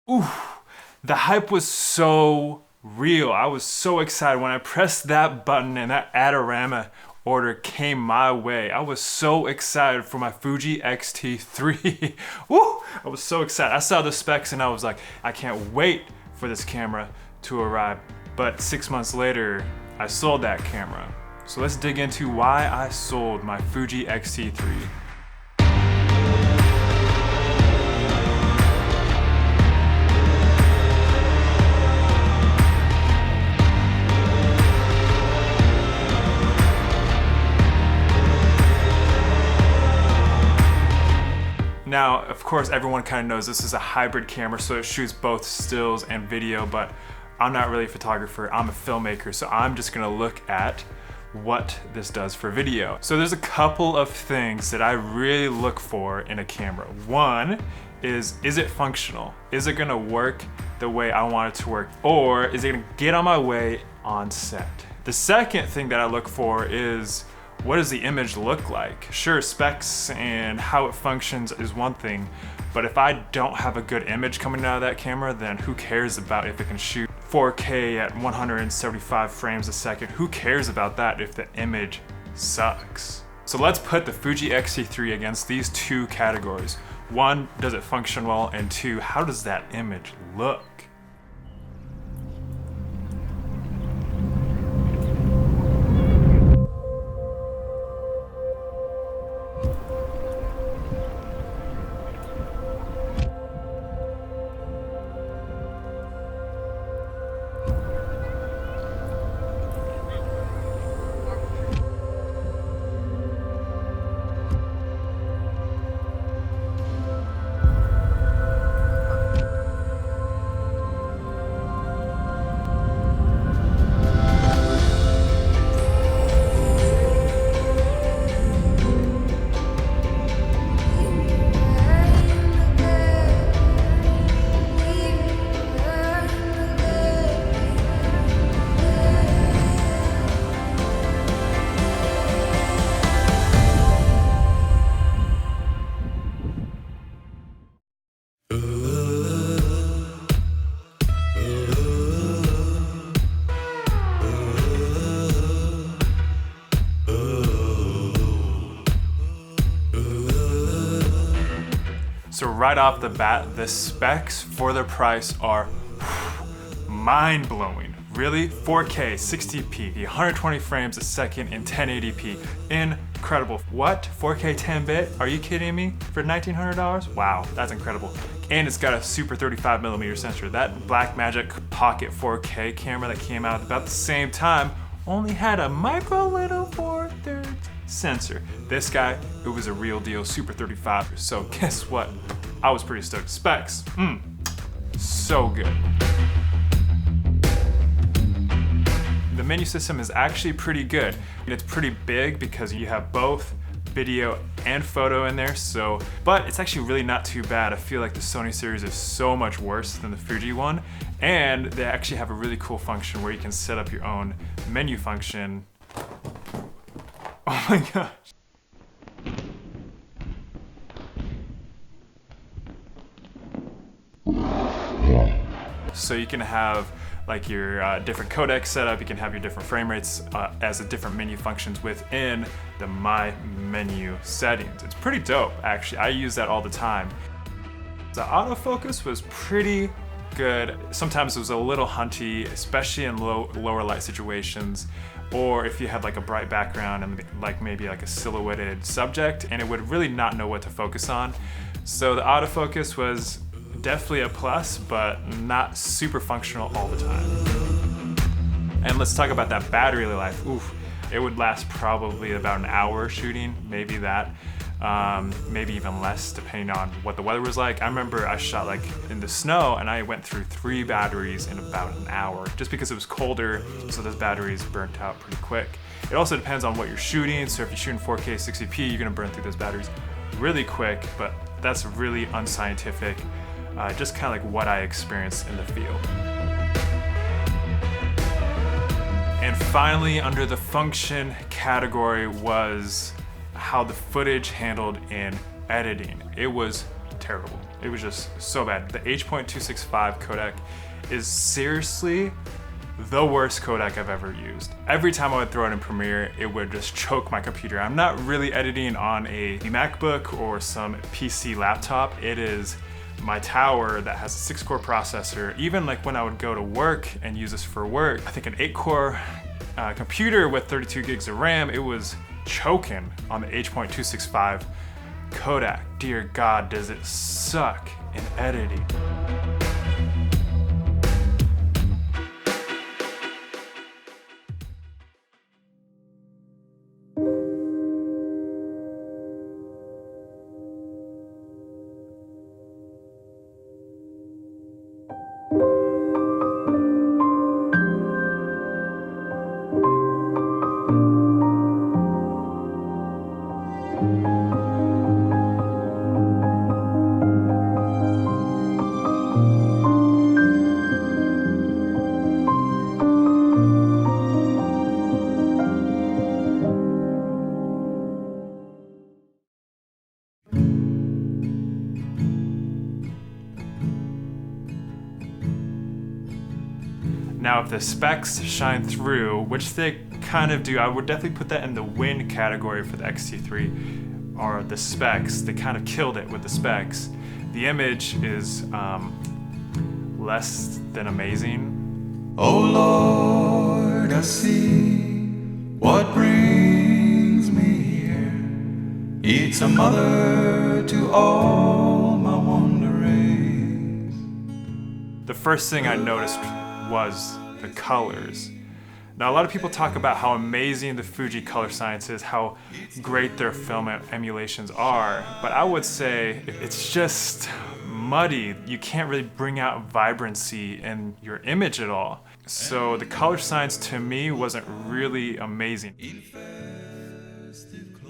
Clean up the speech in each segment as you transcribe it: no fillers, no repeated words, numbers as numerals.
Ooh, the hype was so real. I was so excited when I pressed that button and that Adorama order came my way. I was so excited for my Fuji X-T3. Woo! I was so excited. I saw the specs and I was like, I can't wait for this camera to arrive. But 6 months later, I sold that camera. So let's dig into why I sold my Fuji X-T3. Now, of course, everyone kind of knows this is a hybrid camera, so it shoots both stills and video, but I'm not really a photographer, I'm a filmmaker, so I'm just gonna look at what this does for video. So there's a couple of things that I really look for in a camera. One is it functional? Is it gonna work the way I want it to work? Or is it gonna get on my way on set? The second thing that I look for is, what does the image look like? Sure, specs and how it functions is one thing, but if I don't have a good image coming out of that camera, then who cares about if it can shoot 4K at 175 frames a second? Who cares about that if the image sucks? So let's put the Fuji X-T3 against these two categories. One, does it function well? And two, how does that image look? So right off the bat, the specs for the price are mind-blowing. Really? 4K, 60p, 120 frames a second in 1080p. Incredible. What? 4K 10-bit? Are you kidding me? For $1,900? Wow, that's incredible. And it's got a super 35mm sensor. That Blackmagic Pocket 4K camera that came out about the same time only had a micro little 4/3 sensor. This guy, it was a real deal, super 35. So guess what? I was pretty stoked. Specs, so good. The menu system is actually pretty good. It's pretty big because you have both video and photo in there, but it's actually really not too bad. I feel like the Sony series is so much worse than the Fuji one, and they actually have a really cool function where you can set up your own menu function. Oh my gosh. So you can have like your different codec setup, you can have your different frame rates as the different menu functions within the My Menu settings. It's pretty dope, actually. I use that all the time. The autofocus was pretty good. Sometimes it was a little hunty, especially in lower light situations, or if you had like a bright background and like maybe like a silhouetted subject, and it would really not know what to focus on. So the autofocus was definitely a plus, but not super functional all the time. And let's talk about that battery life. Oof, it would last probably about an hour shooting, maybe that. Maybe even less depending on what the weather was like. I remember I shot like in the snow and I went through 3 batteries in about an hour just because it was colder, so those batteries burnt out pretty quick. It also depends on what you're shooting, so if you're shooting 4K 60p, you're gonna burn through those batteries really quick, but that's really unscientific. Just kind of like what I experienced in the field. And finally, under the function category was how the footage handled in editing. It was terrible. It was just so bad. The H.265 codec is seriously the worst codec I've ever used. Every time I would throw it in Premiere, it would just choke my computer. I'm not really editing on a MacBook or some PC laptop. It is my tower that has a 6-core processor. Even like when I would go to work and use this for work, I think an 8-core computer with 32 gigs of RAM, it was choking on the H.265 codec. Dear God, does it suck in editing. Now, if the specs shine through, which they kind of do, I would definitely put that in the win category for the X-T3, or the specs. They kind of killed it with the specs. The image is less than amazing. Oh Lord, I see what brings me here. It's a mother to all my wanderings. The first thing I noticed was the colors. Now, a lot of people talk about how amazing the Fuji color science is, how great their film emulations are, but I would say it's just muddy. You can't really bring out vibrancy in your image at all. So the color science to me wasn't really amazing.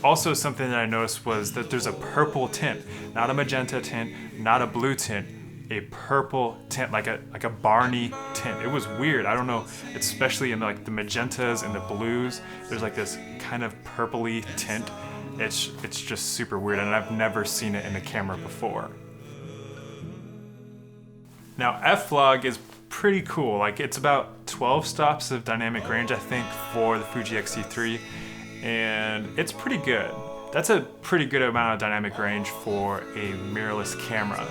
Also, something that I noticed was that there's a purple tint, not a magenta tint, not a blue tint, a purple tint, like a Barney tint. It was weird. I don't know, especially in like the magentas and the blues, there's like this kind of purpley tint. It's just super weird, and I've never seen it in the camera before. Now, F-Log is pretty cool. Like, it's about 12 stops of dynamic range, I think, for the Fuji X-T3, and it's pretty good. That's a pretty good amount of dynamic range for a mirrorless camera.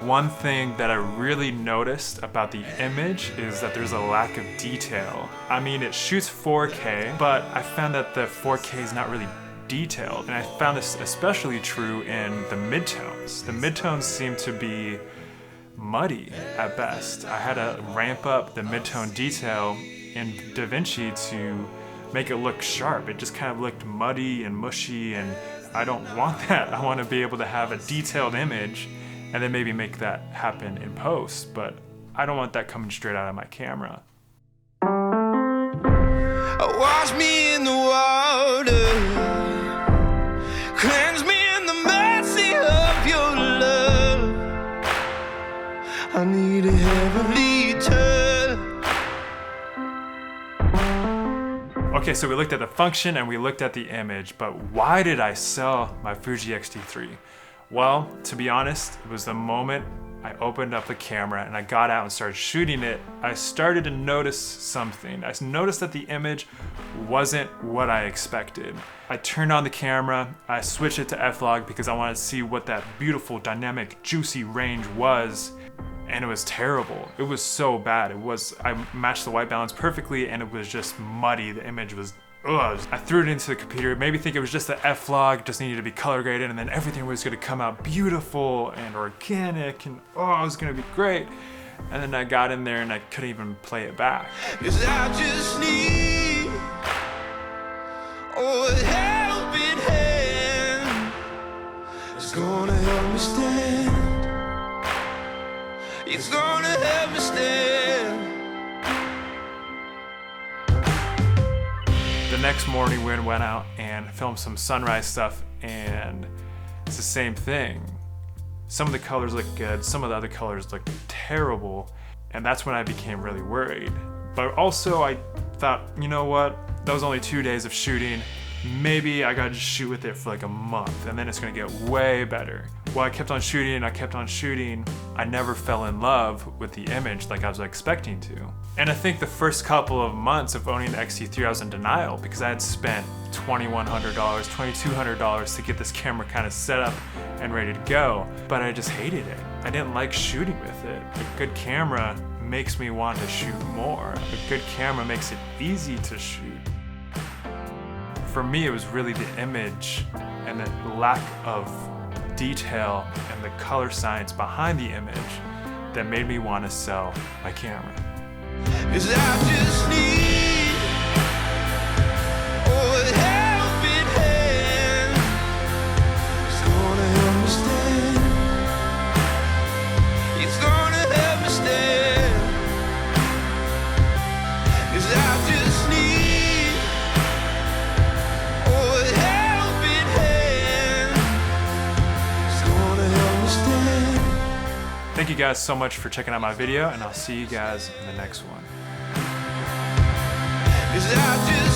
One thing that I really noticed about the image is that there's a lack of detail. I mean, it shoots 4K, but I found that the 4K is not really detailed. And I found this especially true in the midtones. The midtones seem to be muddy at best. I had to ramp up the midtone detail in DaVinci to make it look sharp. It just kind of looked muddy and mushy, and I don't want that. I want to be able to have a detailed image and then maybe make that happen in post, but I don't want that coming straight out of my camera. Wash me in the water, cleanse me in the mercy of your love. I need a heavenly touch. Okay, so we looked at the function and we looked at the image, but why did I sell my Fuji X-T3? Well, to be honest, it was the moment I opened up the camera and I got out and started shooting it, I started to notice something. I noticed that the image wasn't what I expected. I turned on the camera, I switched it to F-Log because I wanted to see what that beautiful, dynamic, juicy range was, and it was terrible. It was so bad. I matched the white balance perfectly and it was just muddy. The image was ugh. I threw it into the computer, maybe think it was just the F-Log, just needed to be color graded, and then everything was gonna come out beautiful and organic, and oh, it was gonna be great. And then I got in there and I couldn't even play it back. 'Cause I just need a helping hand. It's gonna help me stand. It's gonna help me stand. The next morning we went out and filmed some sunrise stuff, and it's the same thing. Some of the colors look good, some of the other colors look terrible, and that's when I became really worried. But also I thought, you know what, that was only 2 days of shooting, maybe I gotta just shoot with it for like a month and then it's gonna get way better. Well, I kept on shooting and I kept on shooting. I never fell in love with the image like I was expecting to. And I think the first couple of months of owning the X-T3, I was in denial because I had spent $2,100, $2,200 to get this camera kind of set up and ready to go, but I just hated it. I didn't like shooting with it. A good camera makes me want to shoot more. A good camera makes it easy to shoot. For me, it was really the image and the lack of detail and the color science behind the image that made me want to sell my camera. 'Cause I just need a helping hand. It's gonna help me stand. It's gonna help me stand. 'Cause I just need a helping hand. It's gonna help me stand. Thank you guys so much for checking out my video, and I'll see you guys in the next one. 'Cause I just